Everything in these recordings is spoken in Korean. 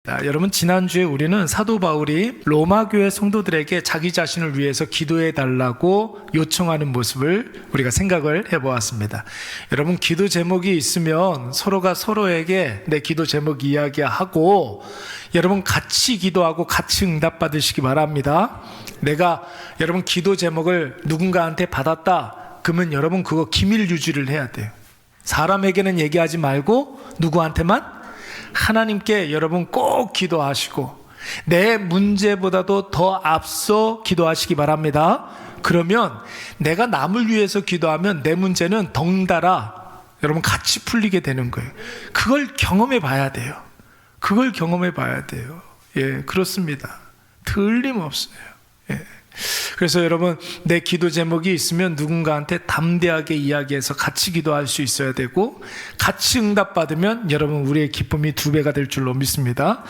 여러분, 지난주에 우리는 사도 바울이 로마 교회 성도들에게 자기 자신을 위해서 기도해 달라고 요청하는 모습을 우리가 생각을 해보았습니다. 여러분, 기도 제목이 있으면 서로가 서로에게 내 기도 제목 이야기하고 여러분 같이 기도하고 같이 응답받으시기 바랍니다. 내가 여러분 기도 제목을 누군가한테 받았다 그러면 여러분 그거 기밀 유지를 해야 돼요. 사람에게는 얘기하지 말고 누구한테만? 하나님께 여러분 꼭 기도하시고 내 문제보다도 더 앞서 기도하시기 바랍니다. 그러면 내가 남을 위해서 기도하면 내 문제는 덩달아 여러분 같이 풀리게 되는 거예요. 그걸 경험해 봐야 돼요. 그걸 경험해 봐야 돼요. 예, 그렇습니다. 틀림없어요. 예. 그래서 여러분 내 기도 제목이 있으면 누군가한테 담대하게 이야기해서 같이 기도할 수 있어야 되고 같이 응답받으면 여러분 우리의 기쁨이 2배가 될 줄로 믿습니다.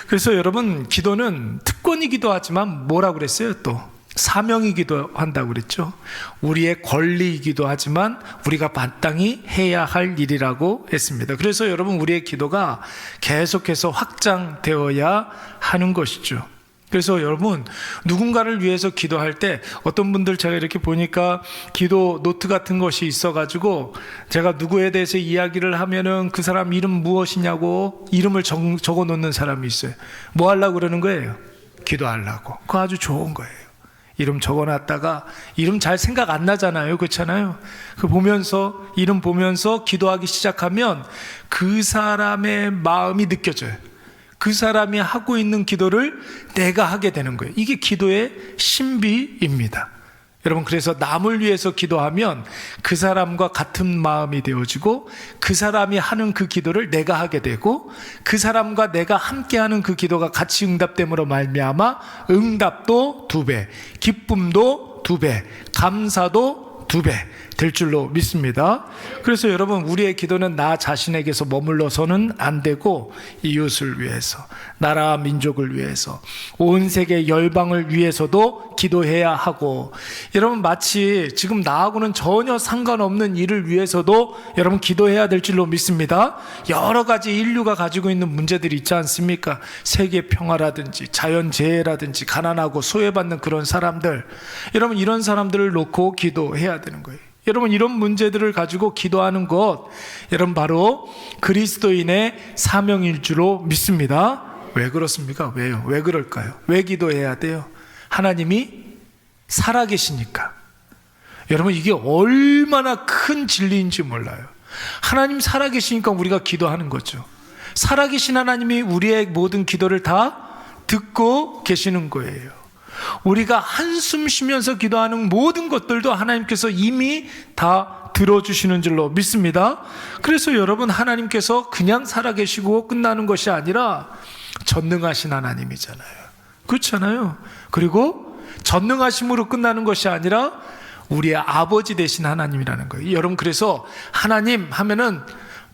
그래서 여러분 기도는 특권이기도 하지만 뭐라고 그랬어요? 또 사명이기도 한다고 그랬죠. 우리의 권리이기도 하지만 우리가 마땅히 해야 할 일이라고 했습니다. 그래서 여러분 우리의 기도가 계속해서 확장되어야 하는 것이죠. 그래서 여러분 누군가를 위해서 기도할 때 어떤 분들 제가 이렇게 보니까 기도 노트 같은 것이 있어가지고 제가 누구에 대해서 이야기를 하면은 그 사람 이름 무엇이냐고 이름을 적어 놓는 사람이 있어요. 뭐 하려고 그러는 거예요? 기도하려고. 그거 아주 좋은 거예요. 이름 적어놨다가 이름 잘 생각 안 나잖아요. 그렇잖아요. 그 보면서 이름 보면서 기도하기 시작하면 그 사람의 마음이 느껴져요. 그 사람이 하고 있는 기도를 내가 하게 되는 거예요. 이게 기도의 신비입니다. 여러분, 그래서 남을 위해서 기도하면 그 사람과 같은 마음이 되어지고 그 사람이 하는 그 기도를 내가 하게 되고 그 사람과 내가 함께하는 그 기도가 같이 응답됨으로 말미암아 응답도 2배, 기쁨도 2배, 감사도 2배 될 줄로 믿습니다. 그래서 여러분 우리의 기도는 나 자신에게서 머물러서는 안 되고 이웃을 위해서, 나라 민족을 위해서, 온 세계 열방을 위해서도 기도해야 하고 여러분 마치 지금 나하고는 전혀 상관없는 일을 위해서도 여러분 기도해야 될 줄로 믿습니다. 여러 가지 인류가 가지고 있는 문제들이 있지 않습니까? 세계 평화라든지 자연재해라든지 가난하고 소외받는 그런 사람들, 여러분 이런 사람들을 놓고 기도해야 되는 거예요. 여러분 이런 문제들을 가지고 기도하는 것 여러분 바로 그리스도인의 사명일 줄로 믿습니다. 왜 그렇습니까? 왜요? 왜 그럴까요? 왜 기도해야 돼요? 하나님이 살아계시니까. 여러분 이게 얼마나 큰 진리인지 몰라요. 하나님 살아계시니까 우리가 기도하는 거죠. 살아계신 하나님이 우리의 모든 기도를 다 듣고 계시는 거예요. 우리가 한숨 쉬면서 기도하는 모든 것들도 하나님께서 이미 다 들어주시는 줄로 믿습니다. 그래서 여러분 하나님께서 그냥 살아계시고 끝나는 것이 아니라 전능하신 하나님이잖아요. 그렇잖아요. 그리고 전능하심으로 끝나는 것이 아니라 우리의 아버지 되신 하나님이라는 거예요. 여러분 그래서 하나님 하면은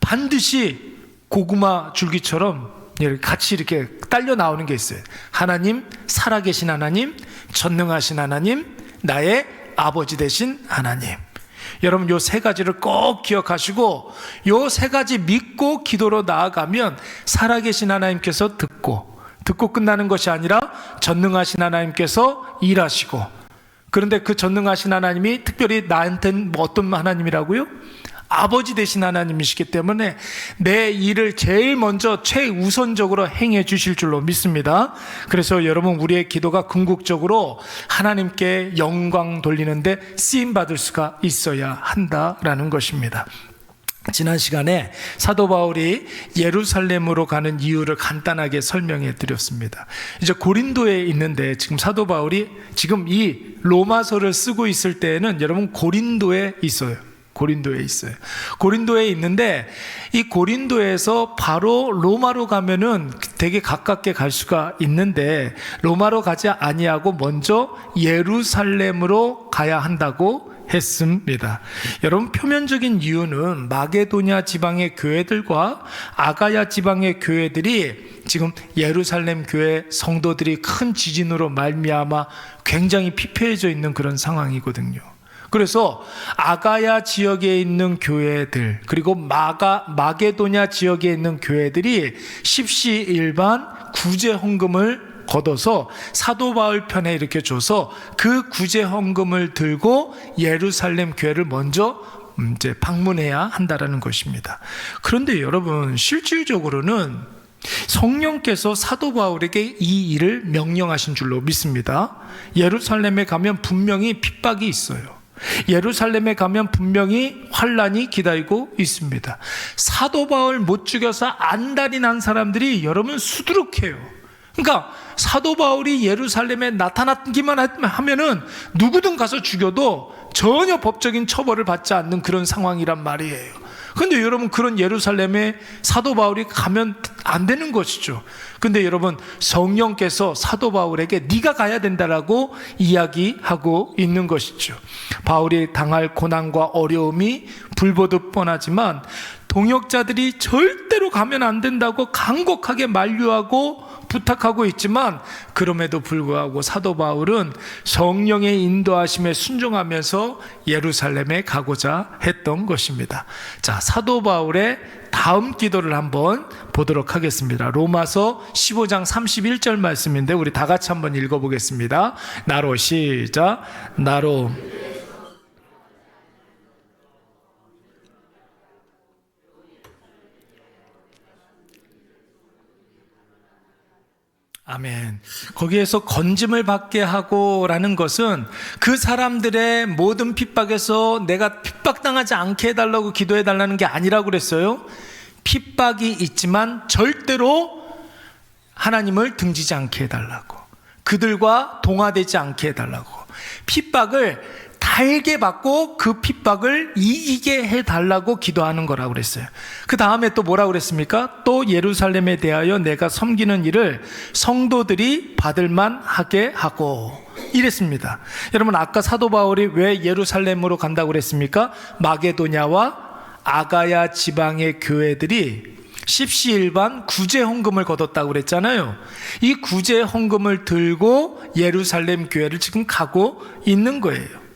반드시 고구마 줄기처럼 같이 이렇게 딸려 나오는 게 있어요. 하나님, 살아계신 하나님, 전능하신 하나님, 나의 아버지 되신 하나님. 여러분 요 3가지를 꼭 기억하시고 요 3가지 믿고 기도로 나아가면 살아계신 하나님께서 듣고 끝나는 것이 아니라 전능하신 하나님께서 일하시고, 그런데 그 전능하신 하나님이 특별히 나한테는 어떤 하나님이라고요? 아버지 되신 하나님이시기 때문에 내 일을 제일 먼저 최우선적으로 행해 주실 줄로 믿습니다. 그래서 여러분 우리의 기도가 궁극적으로 하나님께 영광 돌리는데 쓰임받을 수가 있어야 한다라는 것입니다. 지난 시간에 사도 바울이 예루살렘으로 가는 이유를 간단하게 설명해 드렸습니다. 이제 고린도에 있는데 지금 사도 바울이 지금 이 로마서를 쓰고 있을 때에는 여러분 고린도에 있어요. 고린도에 있는데 이 고린도에서 바로 로마로 가면은 되게 가깝게 갈 수가 있는데 로마로 가지 아니하고 먼저 예루살렘으로 가야 한다고 했습니다. 여러분 표면적인 이유는 마게도냐 지방의 교회들과 아가야 지방의 교회들이 지금 예루살렘 교회 성도들이 큰 지진으로 말미암아 굉장히 피폐해져 있는 그런 상황이거든요. 그래서 아가야 지역에 있는 교회들, 그리고 마게도냐 지역에 있는 교회들이 십시일반 구제 헌금을 걷어서 사도 바울 편에 이렇게 줘서 그 구제 헌금을 들고 예루살렘 교회를 먼저 이제 방문해야 한다라는 것입니다. 그런데 여러분, 실질적으로는 성령께서 사도 바울에게 이 일을 명령하신 줄로 믿습니다. 예루살렘에 가면 분명히 핍박이 있어요. 예루살렘에 가면 분명히 환란이 기다리고 있습니다. 사도 바울 못 죽여서 안달이 난 사람들이 여러분 수두룩해요. 그러니까 사도 바울이 예루살렘에 나타나기만 하면은 누구든 가서 죽여도 전혀 법적인 처벌을 받지 않는 그런 상황이란 말이에요. 근데 여러분, 그런 예루살렘에 사도 바울이 가면 안 되는 것이죠. 근데 여러분, 성령께서 사도 바울에게 네가 가야 된다라고 이야기하고 있는 것이죠. 바울이 당할 고난과 어려움이 불보듯 뻔하지만 동역자들이 절대로 가면 안 된다고 간곡하게 만류하고 부탁하고 있지만, 그럼에도 불구하고 사도 바울은 성령의 인도하심에 순종하면서 예루살렘에 가고자 했던 것입니다. 자, 사도 바울의 다음 기도를 한번 보도록 하겠습니다. 로마서 15장 31절 말씀인데 우리 다 같이 한번 읽어보겠습니다. 나로, 시작. 나로 아멘. 거기에서 건짐을 받게 하고라는 것은 그 사람들의 모든 핍박에서 내가 핍박당하지 않게 해달라고 기도해달라는 게 아니라고 그랬어요. 핍박이 있지만 절대로 하나님을 등지지 않게 해달라고, 그들과 동화되지 않게 해달라고, 핍박을 달게 받고 그 핍박을 이기게 해달라고 기도하는 거라고 그랬어요. 그 다음에 또 뭐라고 그랬습니까? 또 예루살렘에 대하여 내가 섬기는 일을 성도들이 받을만 하게 하고, 이랬습니다. 여러분, 아까 사도 바울이 왜 예루살렘으로 간다고 그랬습니까? 마게도냐와 아가야 지방의 교회들이 십시일반 구제 헌금을 거뒀다고 그랬잖아요. 이 구제 헌금을 들고 예루살렘 교회를 지금 가고 있는 거예요.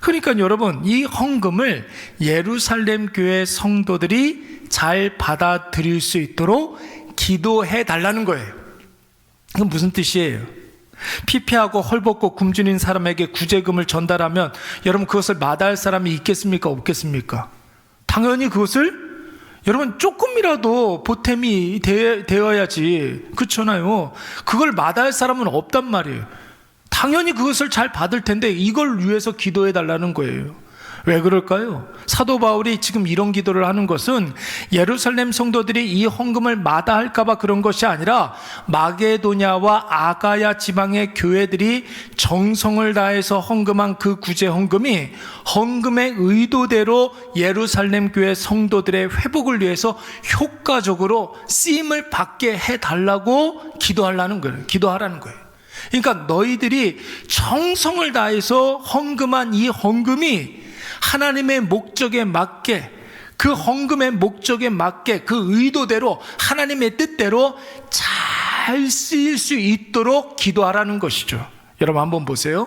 그러니까 여러분, 이 헌금을 예루살렘 교회 성도들이 잘 받아들일 수 있도록 기도해 달라는 거예요. 그건 무슨 뜻이에요? 피폐하고 헐벗고 굶주린 사람에게 구제금을 전달하면 여러분, 그것을 마다할 사람이 있겠습니까? 없겠습니까? 당연히 그것을 여러분 조금이라도 보탬이 되어야지, 그렇잖아요. 그걸 마다할 사람은 없단 말이에요. 당연히 그것을 잘 받을 텐데 이걸 위해서 기도해 달라는 거예요. 왜 그럴까요? 사도 바울이 지금 이런 기도를 하는 것은 예루살렘 성도들이 이 헌금을 마다할까 봐 그런 것이 아니라 마게도냐와 아가야 지방의 교회들이 정성을 다해서 헌금한 그 구제 헌금이 헌금의 의도대로 예루살렘 교회 성도들의 회복을 위해서 효과적으로 쓰임을 받게 해달라고 기도하라는 거예요. 그러니까 너희들이 정성을 다해서 헌금한 이 헌금이 하나님의 목적에 맞게, 그 헌금의 목적에 맞게, 그 의도대로 하나님의 뜻대로 잘 쓰일 수 있도록 기도하라는 것이죠. 여러분 한번 보세요.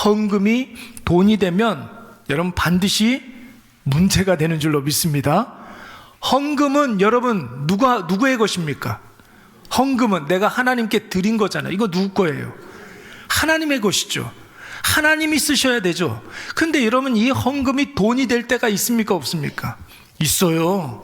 헌금이 돈이 되면 여러분 반드시 문제가 되는 줄로 믿습니다. 헌금은 여러분 누구의 것입니까? 헌금은 내가 하나님께 드린 거잖아요. 이거 누구 거예요? 하나님의 것이죠. 하나님이 쓰셔야 되죠. 근데 여러분, 이 헌금이 돈이 될 때가 있습니까? 없습니까? 있어요.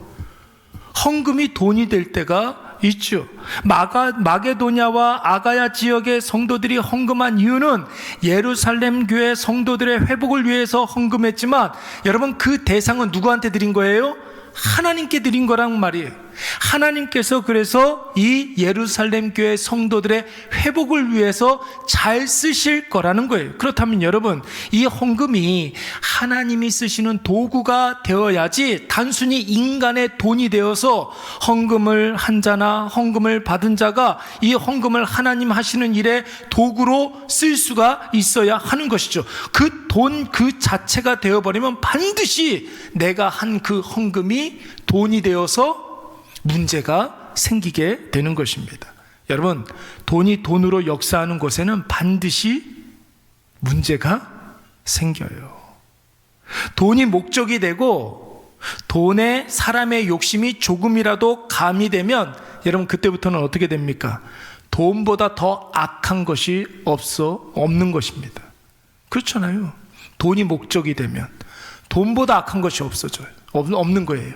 헌금이 돈이 될 때가 있죠. 마게도냐와 아가야 지역의 성도들이 헌금한 이유는 예루살렘 교회 성도들의 회복을 위해서 헌금했지만 여러분, 그 대상은 누구한테 드린 거예요? 하나님께 드린 거란 말이에요. 하나님께서 그래서 이 예루살렘 교회 성도들의 회복을 위해서 잘 쓰실 거라는 거예요. 그렇다면 여러분, 이 헌금이 하나님이 쓰시는 도구가 되어야지 단순히 인간의 돈이 되어서 헌금을 한 자나 헌금을 받은 자가 이 헌금을 하나님 하시는 일에 도구로 쓸 수가 있어야 하는 것이죠. 그 돈 그 자체가 되어버리면 반드시 내가 한 그 헌금이 돈이 되어서 문제가 생기게 되는 것입니다. 여러분, 돈이 돈으로 역사하는 곳에는 반드시 문제가 생겨요. 돈이 목적이 되고 돈에 사람의 욕심이 조금이라도 가미되면 여러분 그때부터는 어떻게 됩니까? 돈보다 더 악한 것이 없는 것입니다. 그렇잖아요. 돈이 목적이 되면 돈보다 악한 것이 없는 거예요.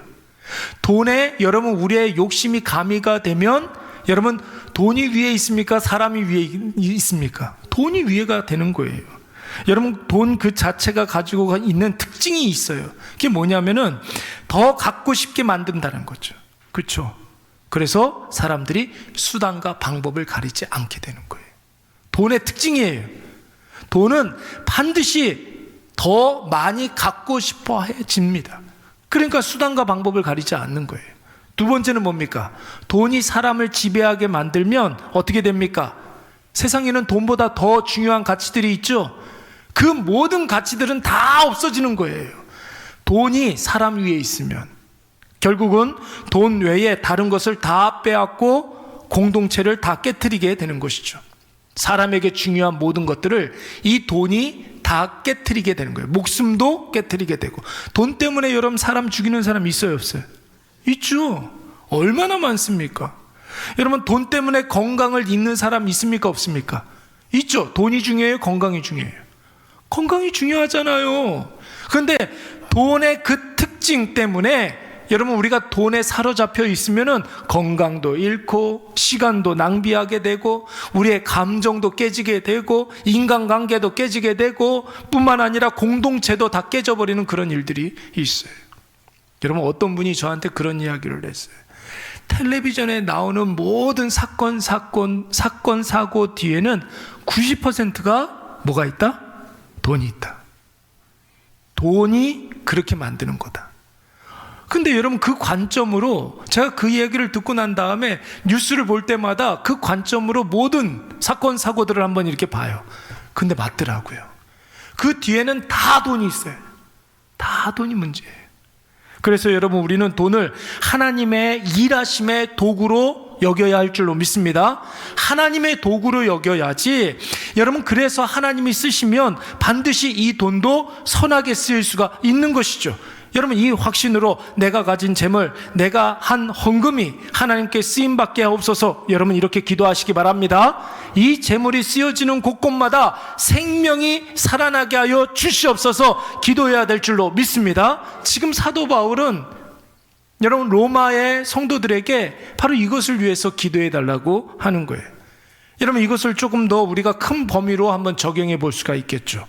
돈에 여러분 우리의 욕심이 가미가 되면 여러분 돈이 위에 있습니까? 사람이 위에 있습니까? 돈이 위에가 되는 거예요. 여러분 돈 그 자체가 가지고 있는 특징이 있어요. 그게 뭐냐면은 더 갖고 싶게 만든다는 거죠. 그렇죠? 그래서 사람들이 수단과 방법을 가리지 않게 되는 거예요. 돈의 특징이에요. 돈은 반드시 더 많이 갖고 싶어 해집니다. 그러니까 수단과 방법을 가리지 않는 거예요. 두 번째는 뭡니까? 돈이 사람을 지배하게 만들면 어떻게 됩니까? 세상에는 돈보다 더 중요한 가치들이 있죠. 그 모든 가치들은 다 없어지는 거예요. 돈이 사람 위에 있으면 결국은 돈 외에 다른 것을 다 빼앗고 공동체를 다 깨트리게 되는 것이죠. 사람에게 중요한 모든 것들을 이 돈이 다 깨트리게 되는 거예요. 목숨도 깨트리게 되고. 돈 때문에 여러분 사람 죽이는 사람 있어요, 없어요? 있죠. 얼마나 많습니까? 여러분 돈 때문에 건강을 잃는 사람 있습니까, 없습니까? 있죠. 돈이 중요해요, 건강이 중요해요? 건강이 중요하잖아요. 그런데 돈의 그 특징 때문에 여러분 우리가 돈에 사로잡혀 있으면은 건강도 잃고 시간도 낭비하게 되고 우리의 감정도 깨지게 되고 인간관계도 깨지게 되고 뿐만 아니라 공동체도 다 깨져버리는 그런 일들이 있어요. 여러분 어떤 분이 저한테 그런 이야기를 했어요. 텔레비전에 나오는 모든 사건 사고 뒤에는 90%가 뭐가 있다? 돈이 있다. 돈이 그렇게 만드는 거다. 근데 여러분 그 관점으로 제가 그 얘기를 듣고 난 다음에 뉴스를 볼 때마다 그 관점으로 모든 사건 사고들을 한번 이렇게 봐요. 근데 맞더라고요. 그 뒤에는 다 돈이 있어요. 다 돈이 문제예요. 그래서 여러분 우리는 돈을 하나님의 일하심의 도구로 여겨야 할 줄로 믿습니다. 하나님의 도구로 여겨야지. 여러분 그래서 하나님이 쓰시면 반드시 이 돈도 선하게 쓰일 수가 있는 것이죠. 여러분 이 확신으로 내가 가진 재물, 내가 한 헌금이 하나님께 쓰임받게 하옵소서. 여러분 이렇게 기도하시기 바랍니다. 이 재물이 쓰여지는 곳곳마다 생명이 살아나게 하여 주시옵소서 기도해야 될 줄로 믿습니다. 지금 사도 바울은 여러분 로마의 성도들에게 바로 이것을 위해서 기도해 달라고 하는 거예요. 여러분 이것을 조금 더 우리가 큰 범위로 한번 적용해 볼 수가 있겠죠.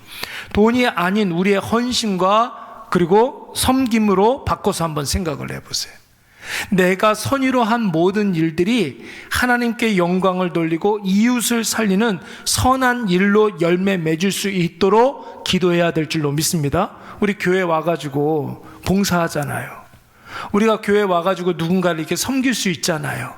돈이 아닌 우리의 헌신과 그리고 섬김으로 바꿔서 한번 생각을 해보세요. 내가 선의로 한 모든 일들이 하나님께 영광을 돌리고 이웃을 살리는 선한 일로 열매 맺을 수 있도록 기도해야 될 줄로 믿습니다. 우리 교회 와가지고 봉사하잖아요. 우리가 교회 와가지고 누군가를 이렇게 섬길 수 있잖아요.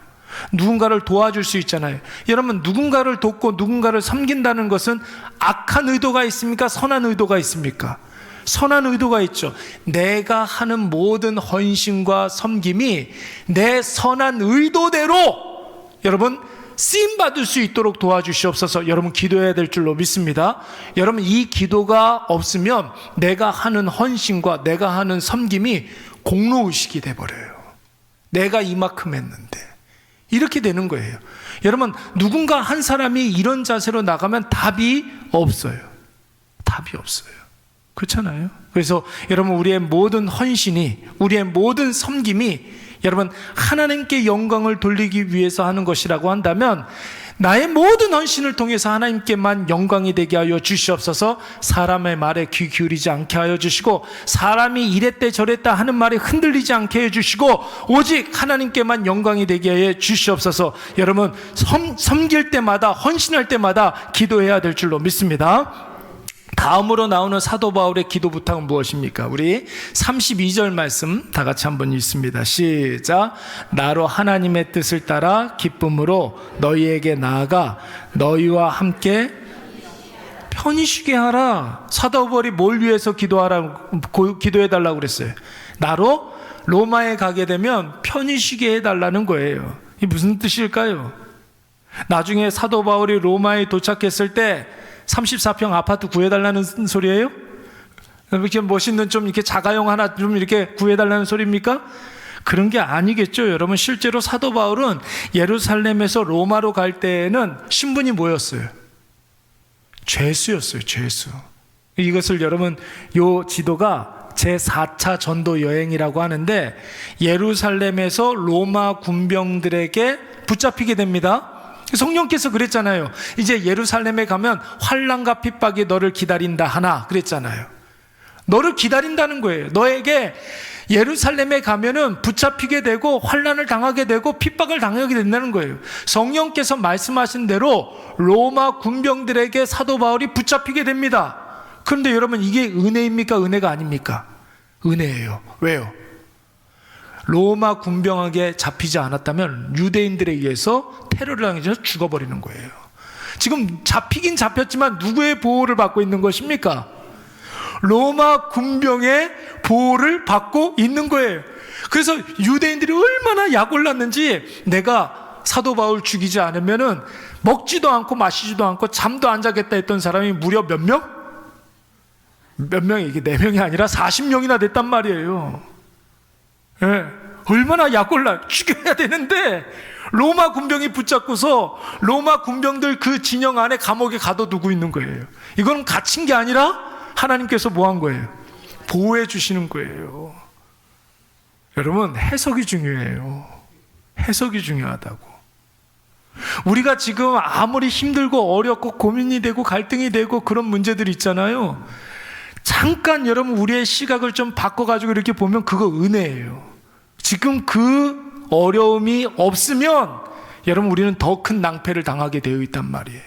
누군가를 도와줄 수 있잖아요. 여러분 누군가를 돕고 누군가를 섬긴다는 것은 악한 의도가 있습니까? 선한 의도가 있습니까? 선한 의도가 있죠. 내가 하는 모든 헌신과 섬김이 내 선한 의도대로 여러분 쓰임받을 수 있도록 도와주시옵소서. 여러분 기도해야 될 줄로 믿습니다. 여러분 이 기도가 없으면 내가 하는 헌신과 내가 하는 섬김이 공로의식이 돼버려요. 내가 이만큼 했는데 이렇게 되는 거예요. 여러분 누군가 한 사람이 이런 자세로 나가면 답이 없어요. 답이 없어요. 그렇잖아요. 그래서 여러분 우리의 모든 헌신이, 우리의 모든 섬김이 여러분 하나님께 영광을 돌리기 위해서 하는 것이라고 한다면 나의 모든 헌신을 통해서 하나님께만 영광이 되게 하여 주시옵소서. 사람의 말에 귀 기울이지 않게 하여 주시고 사람이 이랬대 저랬다 하는 말에 흔들리지 않게 해주시고 오직 하나님께만 영광이 되게 하여 주시옵소서. 여러분 섬길 때마다 헌신할 때마다 기도해야 될 줄로 믿습니다. 다음으로 나오는 사도 바울의 기도 부탁은 무엇입니까? 우리 32절 말씀 다 같이 한번 읽습니다. 시작. 나로 하나님의 뜻을 따라 기쁨으로 너희에게 나아가 너희와 함께 편히 쉬게 하라. 사도 바울이 뭘 위해서 기도해달라고 그랬어요? 나로 로마에 가게 되면 편히 쉬게 해달라는 거예요. 이게 무슨 뜻일까요? 나중에 사도 바울이 로마에 도착했을 때 34평 아파트 구해달라는 소리예요? 이렇게 멋있는 좀 이렇게 자가용 하나 좀 이렇게 구해달라는 소리입니까? 그런 게 아니겠죠. 여러분, 실제로 사도 바울은 예루살렘에서 로마로 갈 때에는 신분이 뭐였어요? 죄수였어요. 죄수. 이것을 여러분, 요 지도가 제4차 전도 여행이라고 하는데, 예루살렘에서 로마 군병들에게 붙잡히게 됩니다. 성령께서 그랬잖아요. 이제 예루살렘에 가면 환난과 핍박이 너를 기다린다 하나 그랬잖아요. 너를 기다린다는 거예요. 너에게 예루살렘에 가면은 붙잡히게 되고 환난을 당하게 되고 핍박을 당하게 된다는 거예요. 성령께서 말씀하신 대로 로마 군병들에게 사도 바울이 붙잡히게 됩니다. 그런데 여러분, 이게 은혜입니까? 은혜가 아닙니까? 은혜예요. 왜요? 로마 군병에게 잡히지 않았다면 유대인들에 의해서 테러를 당해서 죽어버리는 거예요. 지금 잡히긴 잡혔지만 누구의 보호를 받고 있는 것입니까? 로마 군병의 보호를 받고 있는 거예요. 그래서 유대인들이 얼마나 약올랐는지, 내가 사도 바울 죽이지 않으면은 먹지도 않고 마시지도 않고 잠도 안 자겠다 했던 사람이 무려 몇 명? 몇 명이, 이게 4명이 아니라 40명이나 됐단 말이에요. 예, 얼마나 약올라. 죽여야 되는데 로마 군병이 붙잡고서 로마 군병들 그 진영 안에 감옥에 가둬두고 있는 거예요. 이건 갇힌 게 아니라 하나님께서 뭐 한 거예요? 보호해 주시는 거예요. 여러분, 해석이 중요해요. 해석이 중요하다고. 우리가 지금 아무리 힘들고 어렵고 고민이 되고 갈등이 되고 그런 문제들이 있잖아요. 잠깐 여러분, 우리의 시각을 좀 바꿔가지고 이렇게 보면 그거 은혜예요. 지금 그 어려움이 없으면 여러분, 우리는 더 큰 낭패를 당하게 되어 있단 말이에요.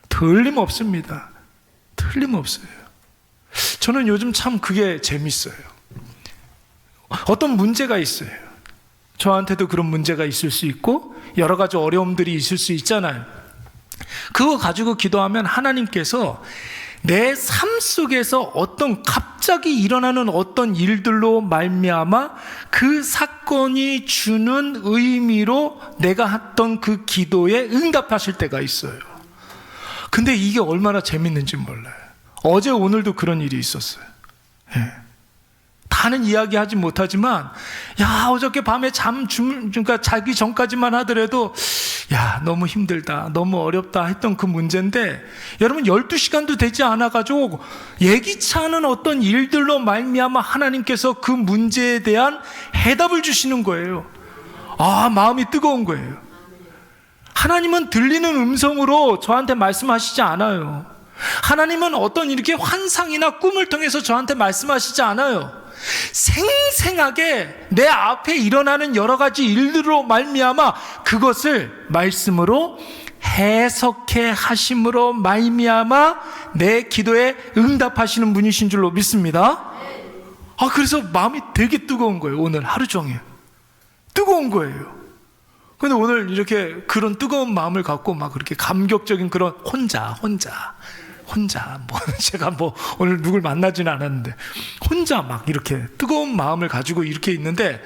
틀림없습니다. 틀림없어요. 저는 요즘 참 그게 재밌어요. 어떤 문제가 있어요. 저한테도 그런 문제가 있을 수 있고 여러 가지 어려움들이 있을 수 있잖아요. 그거 가지고 기도하면 하나님께서 내 삶 속에서 어떤 갑자기 일어나는 어떤 일들로 말미암아 그 사건이 주는 의미로 내가 했던 그 기도에 응답하실 때가 있어요. 근데 이게 얼마나 재밌는지 몰라요. 어제 오늘도 그런 일이 있었어요. 예. 다는 이야기하지 못하지만, 야, 어저께 밤에 그러니까 자기 전까지만 하더라도, 야, 너무 힘들다, 너무 어렵다 했던 그 문제인데, 여러분 12시간도 되지 않아가지고 예기치 않은 어떤 일들로 말미암아 하나님께서 그 문제에 대한 해답을 주시는 거예요. 아, 마음이 뜨거운 거예요. 하나님은 들리는 음성으로 저한테 말씀하시지 않아요. 하나님은 어떤 이렇게 환상이나 꿈을 통해서 저한테 말씀하시지 않아요. 생생하게 내 앞에 일어나는 여러 가지 일들로 말미암아 그것을 말씀으로 해석해 하심으로 말미암아 내 기도에 응답하시는 분이신 줄로 믿습니다. 그래서 마음이 되게 뜨거운 거예요. 오늘 하루 종일 뜨거운 거예요. 근데 오늘 이렇게 그런 뜨거운 마음을 갖고 막 그렇게 감격적인 그런 혼자 뭐 제가 뭐 오늘 누굴 만나지는 않았는데 혼자 막 이렇게 뜨거운 마음을 가지고 이렇게 있는데,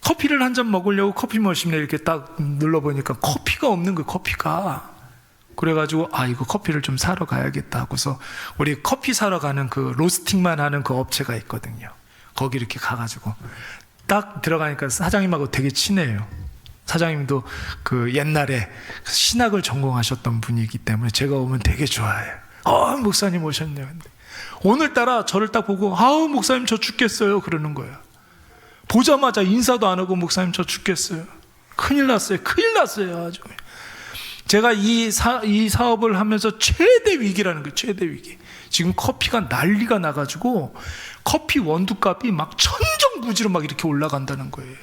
커피를 한 잔 먹으려고 커피 머신에 이렇게 딱 눌러보니까 커피가 없는 거예요. 커피가. 그래가지고 이거 커피를 좀 사러 가야겠다 하고서 우리 커피 사러 가는 그 로스팅만 하는 그 업체가 있거든요. 거기 이렇게 가가지고 딱 들어가니까 사장님하고 되게 친해요. 사장님도 그 옛날에 신학을 전공하셨던 분이기 때문에 제가 오면 되게 좋아해요. 목사님 오셨네요. 근데 오늘따라 저를 딱 보고 목사님 저 죽겠어요 그러는 거예요. 보자마자 인사도 안 하고 목사님 저 죽겠어요. 큰일 났어요. 아주. 제가 이 사업을 하면서 최대 위기라는 거예요. 최대 위기. 지금 커피가 난리가 나가지고 커피 원두값이 막 천정부지로 막 이렇게 올라간다는 거예요.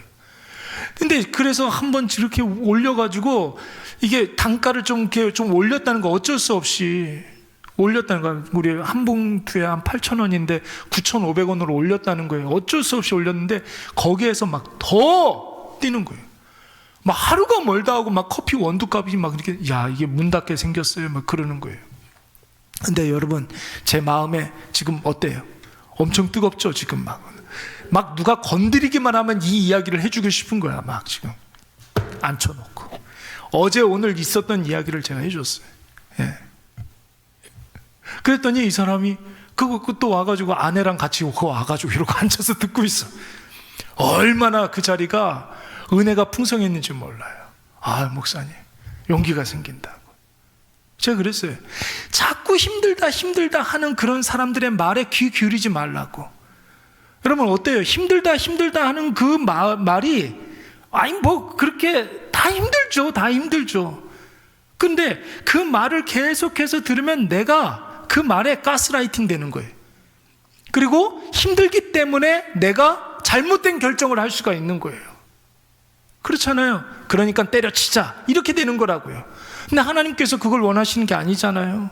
근데 그래서 한번 이렇게 올려가지고 이게 단가를 좀 올렸다는 거, 어쩔 수 없이 올렸다는 거예요. 우리 한 봉투에 한 8,000원인데 9,500원으로 올렸다는 거예요. 어쩔 수 없이 올렸는데 거기에서 막 더 뛰는 거예요. 막 하루가 멀다 하고 막 커피 원두값이 막 이렇게, 이게 문 닫게 생겼어요 막 그러는 거예요. 근데 여러분, 제 마음에 지금 어때요? 엄청 뜨겁죠 지금. 막 누가 건드리기만 하면 이 이야기를 해주고 싶은 거야. 막 지금 앉혀놓고 어제 오늘 있었던 이야기를 제가 해줬어요. 예. 그랬더니 이 사람이 그거 또 와가지고 아내랑 같이 그거 와가지고 이러고 앉아서 듣고 있어. 얼마나 그 자리가 은혜가 풍성했는지 몰라요. 아, 목사님, 용기가 생긴다고. 제가 그랬어요. 자꾸 힘들다 하는 그런 사람들의 말에 귀 기울이지 말라고. 여러분 어때요? 힘들다 하는 그 말이 아니 뭐 그렇게 다 힘들죠. 근데 그 말을 계속해서 들으면 내가 그 말에 가스라이팅 되는 거예요. 그리고 힘들기 때문에 내가 잘못된 결정을 할 수가 있는 거예요. 그렇잖아요. 그러니까 때려치자 이렇게 되는 거라고요. 근데 하나님께서 그걸 원하시는 게 아니잖아요.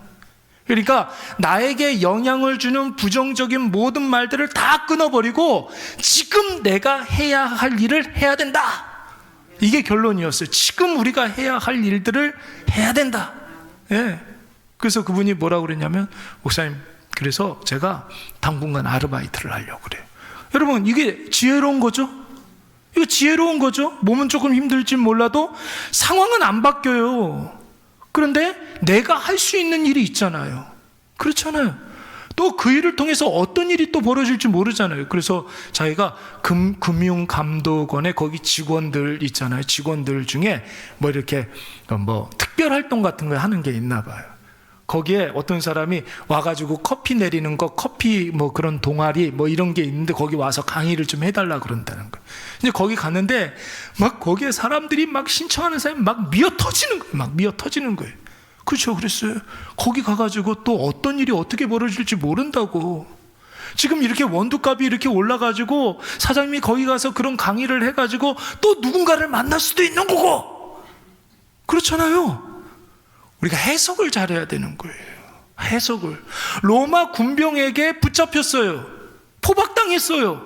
그러니까 나에게 영향을 주는 부정적인 모든 말들을 다 끊어버리고 지금 내가 해야 할 일을 해야 된다. 이게 결론이었어요. 지금 우리가 해야 할 일들을 해야 된다. 예. 그래서 그분이 뭐라고 그랬냐면, 목사님, 그래서 제가 당분간 아르바이트를 하려고 그래요. 여러분, 이게 지혜로운 거죠? 이거 지혜로운 거죠? 몸은 조금 힘들지 몰라도 상황은 안 바뀌어요. 그런데 내가 할 수 있는 일이 있잖아요. 그렇잖아요. 또 그 일을 통해서 어떤 일이 또 벌어질지 모르잖아요. 그래서 자기가 금융감독원의 거기 직원들 있잖아요. 직원들 중에 뭐 이렇게 뭐 특별 활동 같은 거 하는 게 있나 봐요. 거기에 어떤 사람이 와가지고 커피 내리는 거, 커피 뭐 그런 동아리 뭐 이런 게 있는데 거기 와서 강의를 좀 해달라 그런다는 거예요. 이제 거기 갔는데 막 거기에 사람들이 막 신청하는 사람이 막 미어 터지는 거예요. 그렇죠. 그랬어요. 거기 가가지고 또 어떤 일이 어떻게 벌어질지 모른다고. 지금 이렇게 원두값이 이렇게 올라가지고 사장님이 거기 가서 그런 강의를 해가지고 또 누군가를 만날 수도 있는 거고. 그렇잖아요. 우리가 해석을 잘해야 되는 거예요. 해석을. 로마 군병에게 붙잡혔어요. 포박당했어요.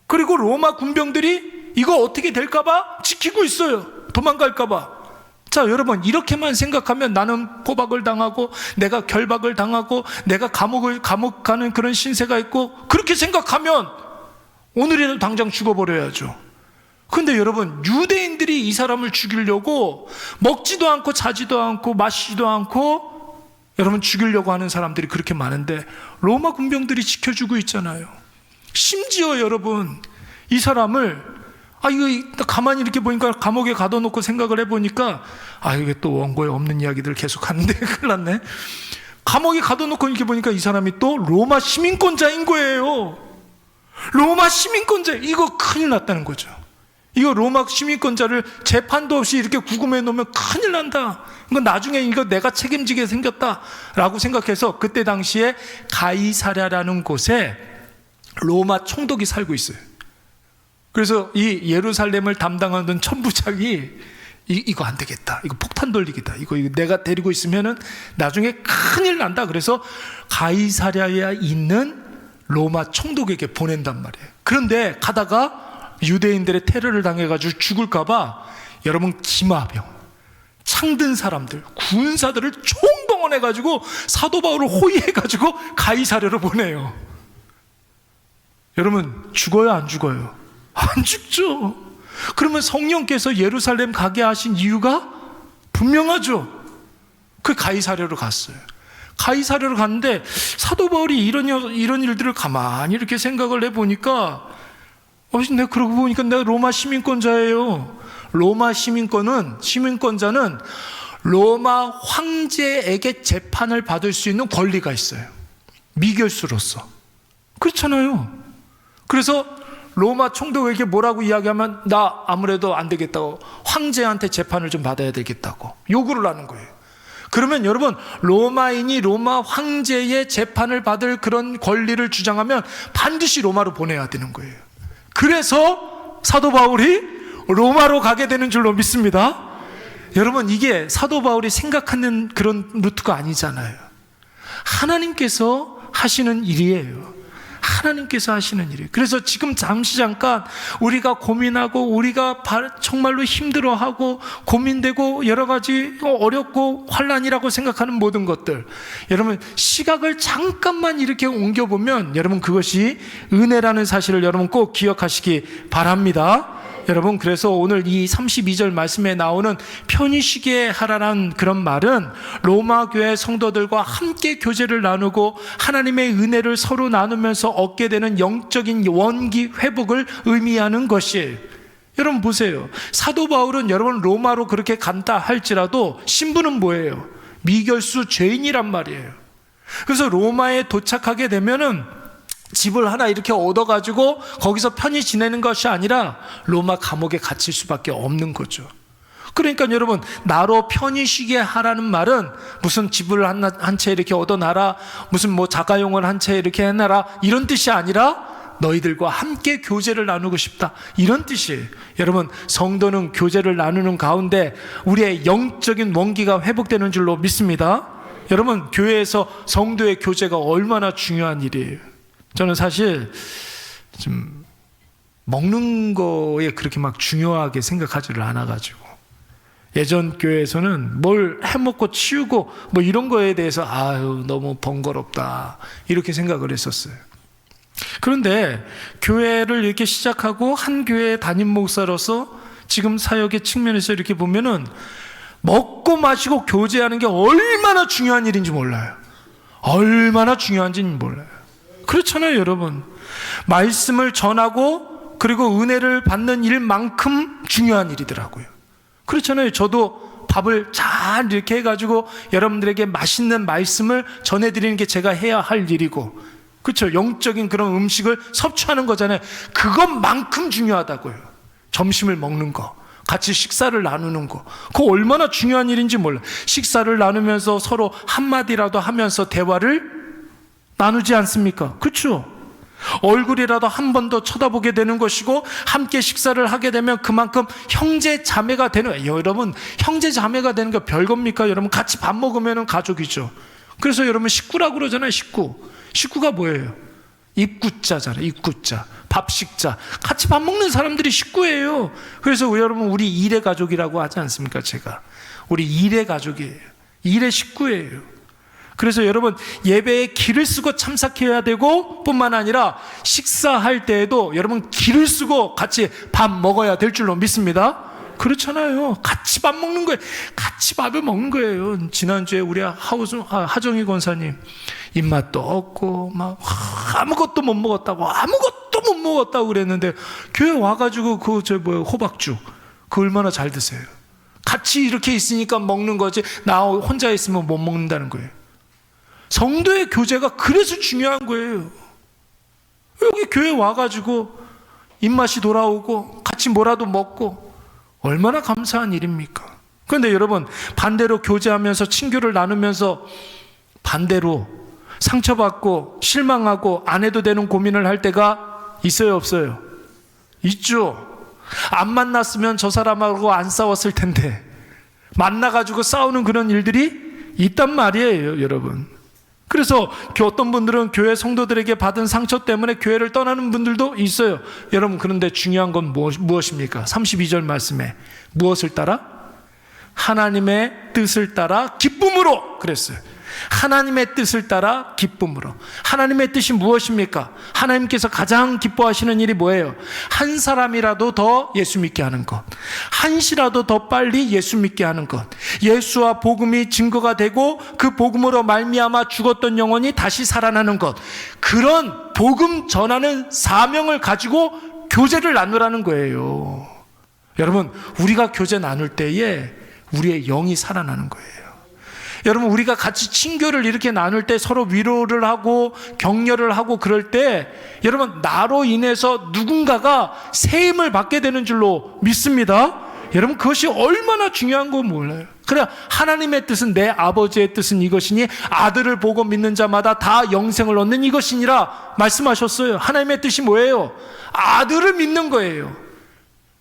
그리고 로마 군병들이 이거 어떻게 될까봐 지키고 있어요. 도망갈까봐. 자, 여러분, 이렇게만 생각하면 나는 포박을 당하고 내가 결박을 당하고 내가 감옥 가는 그런 신세가 있고, 그렇게 생각하면 오늘이라도 당장 죽어버려야죠. 근데 여러분, 유대인들이 이 사람을 죽이려고 먹지도 않고 자지도 않고 마시지도 않고 여러분 죽이려고 하는 사람들이 그렇게 많은데 로마 군병들이 지켜주고 있잖아요. 심지어 여러분, 이 사람을 이거 가만히 이렇게 보니까 감옥에 가둬놓고 생각을 해보니까 이게 또 원고에 없는 이야기들 계속 하는데 큰일 났네. 감옥에 가둬놓고 이렇게 보니까 이 사람이 또 로마 시민권자인 거예요. 로마 시민권자. 이거 큰일 났다는 거죠. 이거 로마 시민권자를 재판도 없이 이렇게 구금해 놓으면 큰일 난다. 이거 나중에 이거 내가 책임지게 생겼다라고 생각해서 그때 당시에 가이사랴라는 곳에 로마 총독이 살고 있어요. 그래서 이 예루살렘을 담당하던 천부장이 이거 안 되겠다. 이거 폭탄 돌리기다. 이거 내가 데리고 있으면은 나중에 큰일 난다. 그래서 가이사랴에 있는 로마 총독에게 보낸단 말이에요. 그런데 가다가 유대인들의 테러를 당해가지고 죽을까봐 여러분 기마병, 창든 사람들, 군사들을 총동원해가지고 사도 바울을 호위해가지고 가이사랴로 보내요. 여러분 죽어요 안 죽어요? 안 죽죠. 그러면 성령께서 예루살렘 가게 하신 이유가 분명하죠. 그 가이사랴로 갔어요. 가이사랴로 갔는데 사도 바울이 이런 일들을 가만히 이렇게 생각을 해보니까 내가 그러고 보니까 내가 로마 시민권자예요. 로마 시민권자는 로마 황제에게 재판을 받을 수 있는 권리가 있어요. 미결수로서. 그렇잖아요. 그래서 로마 총독에게 뭐라고 이야기하면 나 아무래도 안 되겠다고, 황제한테 재판을 좀 받아야 되겠다고 요구를 하는 거예요. 그러면 여러분, 로마인이 로마 황제의 재판을 받을 그런 권리를 주장하면 반드시 로마로 보내야 되는 거예요. 그래서 사도 바울이 로마로 가게 되는 줄로 믿습니다. 여러분, 이게 사도 바울이 생각하는 그런 루트가 아니잖아요. 하나님께서 하시는 일이에요. 하나님께서 하시는 일이에요. 그래서 지금 잠깐 우리가 고민하고 우리가 정말로 힘들어하고 고민되고 여러 가지 어렵고 환난이라고 생각하는 모든 것들, 여러분 시각을 잠깐만 이렇게 옮겨보면 여러분 그것이 은혜라는 사실을 여러분 꼭 기억하시기 바랍니다. 여러분, 그래서 오늘 이 32절 말씀에 나오는 편히 쉬게 하라는 그런 말은 로마 교회 성도들과 함께 교제를 나누고 하나님의 은혜를 서로 나누면서 얻게 되는 영적인 원기 회복을 의미하는 것이에요. 여러분 보세요. 사도 바울은 여러분 로마로 그렇게 간다 할지라도 신분은 뭐예요? 미결수 죄인이란 말이에요. 그래서 로마에 도착하게 되면은 집을 하나 이렇게 얻어가지고 거기서 편히 지내는 것이 아니라 로마 감옥에 갇힐 수밖에 없는 거죠. 그러니까 여러분, 나로 편히 쉬게 하라는 말은 무슨 집을 한 채 이렇게 얻어놔라, 무슨 뭐 자가용을 한 채 이렇게 해놔라, 이런 뜻이 아니라 너희들과 함께 교제를 나누고 싶다, 이런 뜻이에요. 여러분, 성도는 교제를 나누는 가운데 우리의 영적인 원기가 회복되는 줄로 믿습니다. 여러분, 교회에서 성도의 교제가 얼마나 중요한 일이에요. 저는 사실 좀 먹는 거에 그렇게 막 중요하게 생각하지를 않아가지고, 예전 교회에서는 뭘 해먹고 치우고 뭐 이런 거에 대해서 아유 너무 번거롭다 이렇게 생각을 했었어요. 그런데 교회를 이렇게 시작하고 한 교회 담임 목사로서 지금 사역의 측면에서 이렇게 보면은 먹고 마시고 교제하는 게 얼마나 중요한 일인지 몰라요. 얼마나 중요한지는 몰라요. 그렇잖아요, 여러분. 말씀을 전하고 그리고 은혜를 받는 일만큼 중요한 일이더라고요. 그렇잖아요. 저도 밥을 잘 이렇게 해가지고 여러분들에게 맛있는 말씀을 전해드리는 게 제가 해야 할 일이고, 그렇죠. 영적인 그런 음식을 섭취하는 거잖아요. 그것만큼 중요하다고요. 점심을 먹는 거, 같이 식사를 나누는 거, 그거 얼마나 중요한 일인지 몰라요. 식사를 나누면서 서로 한마디라도 하면서 대화를 나누지 않습니까? 그렇죠? 얼굴이라도 한 번 더 쳐다보게 되는 것이고, 함께 식사를 하게 되면 그만큼 형제 자매가 되는 거예요. 여러분, 형제 자매가 되는 거 별겁니까? 여러분, 같이 밥 먹으면 가족이죠. 그래서 여러분 식구라고 그러잖아요. 식구가 뭐예요? 입구자잖아요. 입구자, 밥식자. 같이 밥 먹는 사람들이 식구예요. 그래서 여러분, 우리 일의 가족이라고 하지 않습니까? 제가 우리 일의 가족이에요. 일의 식구예요. 그래서 여러분, 예배에 기를 쓰고 참석해야 되고 뿐만 아니라 식사할 때에도 여러분 기를 쓰고 같이 밥 먹어야 될 줄로 믿습니다. 그렇잖아요. 같이 밥 먹는 거예요. 같이 밥을 먹는 거예요. 지난주에 우리 하정희 권사님 입맛도 없고 막 아무것도 못 먹었다고 그랬는데, 교회 와가지고 호박죽 그거 얼마나 잘 드세요. 같이 이렇게 있으니까 먹는 거지, 나 혼자 있으면 못 먹는다는 거예요. 성도의 교제가 그래서 중요한 거예요. 여기 교회 와가지고 입맛이 돌아오고 같이 뭐라도 먹고 얼마나 감사한 일입니까? 그런데 여러분, 반대로 교제하면서 친교를 나누면서 반대로 상처받고 실망하고 안 해도 되는 고민을 할 때가 있어요, 없어요? 있죠. 안 만났으면 저 사람하고 안 싸웠을 텐데 만나가지고 싸우는 그런 일들이 있단 말이에요, 여러분. 그래서 어떤 분들은 교회 성도들에게 받은 상처 때문에 교회를 떠나는 분들도 있어요. 여러분, 그런데 중요한 건 무엇입니까? 32절 말씀에 무엇을 따라? 하나님의 뜻을 따라 기쁨으로 그랬어요. 하나님의 뜻을 따라 기쁨으로. 하나님의 뜻이 무엇입니까? 하나님께서 가장 기뻐하시는 일이 뭐예요? 한 사람이라도 더 예수 믿게 하는 것, 한시라도 더 빨리 예수 믿게 하는 것, 예수와 복음이 증거가 되고 그 복음으로 말미암아 죽었던 영혼이 다시 살아나는 것, 그런 복음 전하는 사명을 가지고 교제를 나누라는 거예요. 여러분, 우리가 교제 나눌 때에 우리의 영이 살아나는 거예요. 여러분, 우리가 같이 친교를 이렇게 나눌 때 서로 위로를 하고 격려를 하고 그럴 때, 여러분, 나로 인해서 누군가가 세임을 받게 되는 줄로 믿습니다. 여러분, 그것이 얼마나 중요한 거 몰라요. 그래, 하나님의 뜻은, 내 아버지의 뜻은 이것이니 아들을 보고 믿는 자마다 다 영생을 얻는 이것이니라 말씀하셨어요. 하나님의 뜻이 뭐예요? 아들을 믿는 거예요.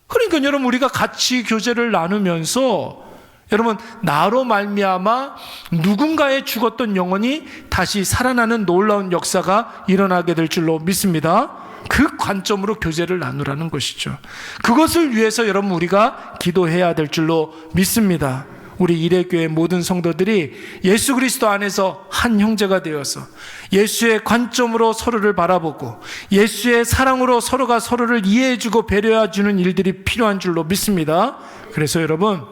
그러니까 여러분, 우리가 같이 교제를 나누면서 여러분, 나로 말미암아 누군가의 죽었던 영혼이 다시 살아나는 놀라운 역사가 일어나게 될 줄로 믿습니다. 그 관점으로 교제를 나누라는 것이죠. 그것을 위해서 여러분, 우리가 기도해야 될 줄로 믿습니다. 우리 일회교회 모든 성도들이 예수 그리스도 안에서 한 형제가 되어서 예수의 관점으로 서로를 바라보고 예수의 사랑으로 서로가 서로를 이해해주고 배려해주는 일들이 필요한 줄로 믿습니다. 그래서 여러분,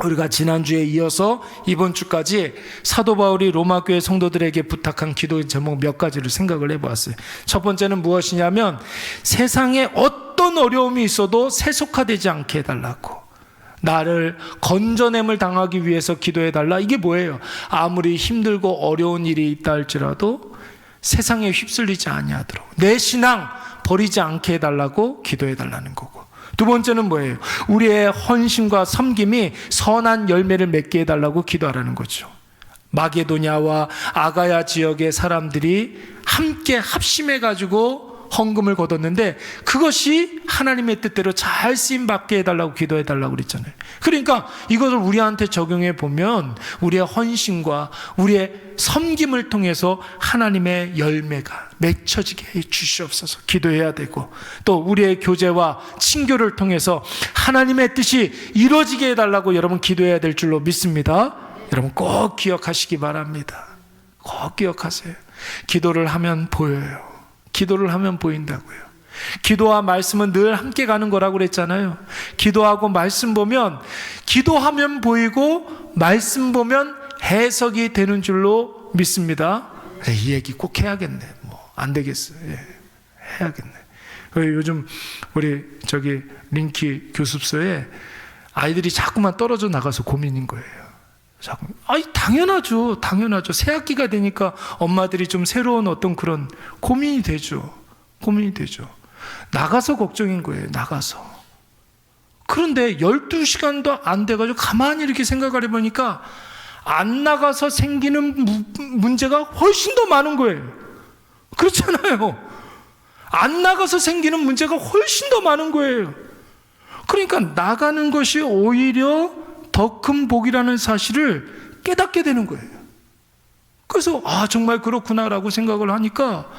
우리가 지난주에 이어서 이번 주까지 사도 바울이 로마교회 성도들에게 부탁한 기도 제목 몇 가지를 생각을 해보았어요. 첫 번째는 무엇이냐면 세상에 어떤 어려움이 있어도 세속화되지 않게 해달라고, 나를 건져냄을 당하기 위해서 기도해달라. 이게 뭐예요? 아무리 힘들고 어려운 일이 있다 할지라도 세상에 휩쓸리지 아니하도록 내 신앙 버리지 않게 해달라고 기도해달라는 거고, 두 번째는 뭐예요? 우리의 헌신과 섬김이 선한 열매를 맺게 해달라고 기도하라는 거죠. 마게도냐와 아가야 지역의 사람들이 함께 합심해가지고 헌금을 거뒀는데 그것이 하나님의 뜻대로 잘 쓰임받게 해달라고 기도해달라고 그랬잖아요. 그러니까 이것을 우리한테 적용해 보면 우리의 헌신과 우리의 섬김을 통해서 하나님의 열매가 맺혀지게 해 주시옵소서 기도해야 되고, 또 우리의 교제와 친교를 통해서 하나님의 뜻이 이루어지게 해달라고 여러분 기도해야 될 줄로 믿습니다. 여러분 꼭 기억하시기 바랍니다. 꼭 기억하세요. 기도를 하면 보여요. 기도를 하면 보인다고요. 기도와 말씀은 늘 함께 가는 거라고 그랬잖아요. 기도하고 말씀 보면, 기도하면 보이고 말씀 보면 해석이 되는 줄로 믿습니다. 이 얘기 꼭 해야겠네. 안 되겠어요. 해야겠네. 요즘 우리 링키 교습소에 아이들이 자꾸만 떨어져 나가서 고민인 거예요. 당연하죠. 새 학기가 되니까 엄마들이 좀 새로운 어떤 그런 고민이 되죠. 나가서 걱정인 거예요. 나가서. 그런데 12시간도 안 돼가지고 가만히 이렇게 생각을 해보니까 안 나가서 생기는 문제가 훨씬 더 많은 거예요. 그렇잖아요. 안 나가서 생기는 문제가 훨씬 더 많은 거예요. 그러니까 나가는 것이 오히려 더 큰 복이라는 사실을 깨닫게 되는 거예요. 그래서 정말 그렇구나라고 생각을 하니까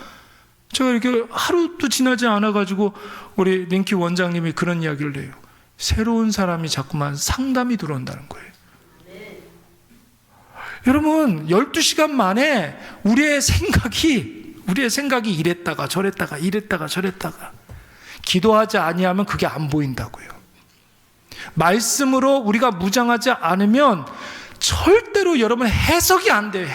제가 이렇게 하루도 지나지 않아가지고 우리 링키 원장님이 그런 이야기를 해요. 새로운 사람이 자꾸만 상담이 들어온다는 거예요. 여러분 12시간 만에 우리의 생각이 이랬다가 저랬다가 기도하지 아니하면 그게 안 보인다고요. 말씀으로 우리가 무장하지 않으면 절대로 여러분 해석이 안 돼요.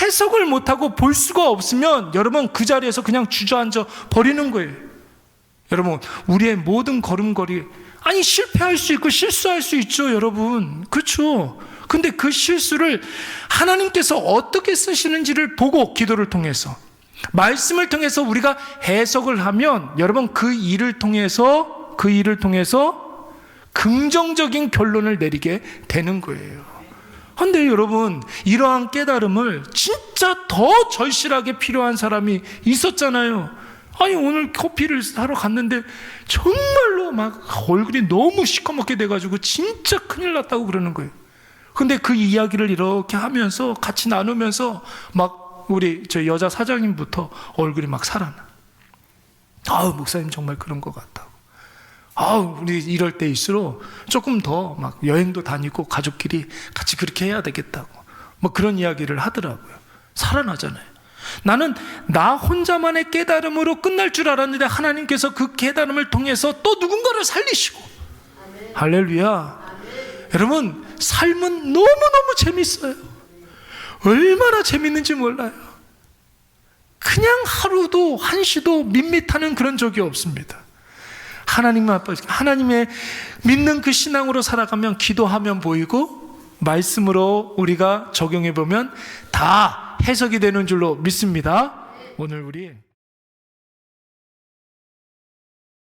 해석을 못하고 볼 수가 없으면 여러분 그 자리에서 그냥 주저앉아 버리는 거예요. 여러분 우리의 모든 걸음걸이, 실패할 수 있고 실수할 수 있죠 여러분. 그렇죠. 근데 그 실수를 하나님께서 어떻게 쓰시는지를 보고 기도를 통해서, 말씀을 통해서 우리가 해석을 하면 여러분 그 일을 통해서 긍정적인 결론을 내리게 되는 거예요. 그런데 여러분 이러한 깨달음을 진짜 더 절실하게 필요한 사람이 있었잖아요. 오늘 커피를 사러 갔는데 정말로 막 얼굴이 너무 시커멓게 돼가지고 진짜 큰일 났다고 그러는 거예요. 근데 그 이야기를 이렇게 하면서 같이 나누면서 막 우리 여자 사장님부터 얼굴이 막 살아나. 목사님 정말 그런 것 같다고. 우리 이럴 때일수록 조금 더 막 여행도 다니고 가족끼리 같이 그렇게 해야 되겠다고 그런 이야기를 하더라고요. 살아나잖아요. 나는 나 혼자만의 깨달음으로 끝날 줄 알았는데 하나님께서 그 깨달음을 통해서 또 누군가를 살리시고. 아멘. 할렐루야. 아멘. 여러분 삶은 너무너무 재밌어요. 얼마나 재밌는지 몰라요. 그냥 하루도 한시도 밋밋하는 그런 적이 없습니다. 하나님의 믿는 그 신앙으로 살아가면, 기도하면 보이고 말씀으로 우리가 적용해 보면 다 해석이 되는 줄로 믿습니다. 오늘 우리